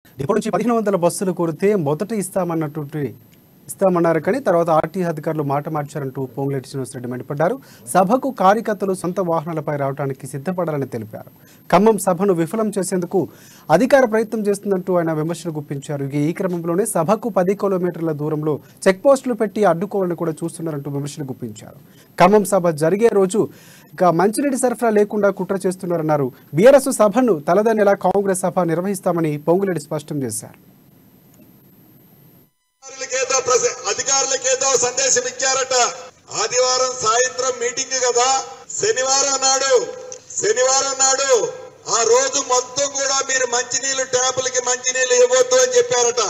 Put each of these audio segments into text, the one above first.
ఇప్పటి నుంచి 1500 బస్సులు కోరితే మొదట ఇస్తామన్నారు కానీ తర్వాత ఆర్టీ అధికారులు మాట మార్చారంటూ పొంగులేటి శ్రీనివాసరెడ్డి మండిపడ్డారు. సభకు కార్యకర్తలు సొంత వాహనాలపై రావడానికి సిద్ధపడాలని తెలిపారు. ఖమ్మం సభను విఫలం చేసేందుకు అధికార ప్రయత్నం చేస్తుందంటూ ఆయన విమర్శలు గుప్పించారు. ఈ క్రమంలోనే సభకు 10 కిలోమీటర్ల దూరంలో చెక్ పోస్టులు పెట్టి అడ్డుకోవాలని కూడా చూస్తున్నారంటూ విమర్శలు గుప్పించారు. ఖమ్మం సభ జరిగే రోజు ఇక మంచినీటి సరఫరా లేకుండా కుట్ర చేస్తున్నారన్నారు. బీఆర్ఎస్ సభను తలదన్నేలా కాంగ్రెస్ సభ నిర్వహిస్తామని పొంగులేటి స్పష్టం చేశారు. అధికారులకేదో సందేశం ఇచ్చారట. ఆదివారం సాయంత్రం మీటింగ్ కదా, శనివారం నాడు ఆ రోజు మొత్తం కూడా మీరు మంచినీళ్ళు ట్యాపులకి మంచినీళ్ళు ఇవ్వద్దు అని చెప్పారట.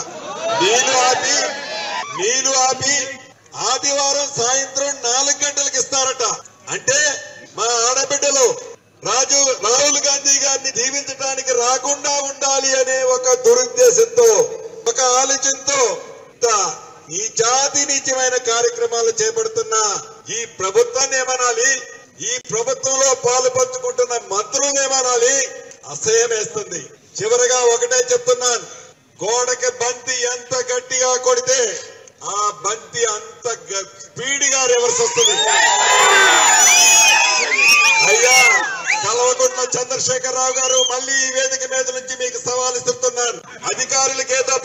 నీళ్లు ఆపి ఆదివారం సాయంత్రం 4 గంటలకు ఇస్తారట. అంటే మా ఆడబిడ్డలు రాహుల్ గాంధీ గారిని దీవించడానికి రాకుండా ఉండాలి అనే ఒక దురుద్దేశంతో, ఒక ఆలోచనతో ఈ జాతి నీచమైన కార్యక్రమాలు చేపడుతున్న ఈ ప్రభుత్వాన్ని ఏమనాలి, ఈ ప్రభుత్వంలో పాలు పంచుకుంటున్న మంత్రులను ఏమనాలి, అసహ్యం వేస్తుంది. చివరగా ఒకటే చెప్తున్నాను, గోడకి బంతి ఎంత గట్టిగా కొడితే ఆ బంతి అంత స్పీడ్గా రివర్స్ వస్తుంది. అయ్యా కల్వకుంట్ల చంద్రశేఖరరావు గారు, మళ్ళీ ఈ వేదిక మీద నుంచి మీకు సవాల్ ఇస్తున్నాను. అధికారులకేదో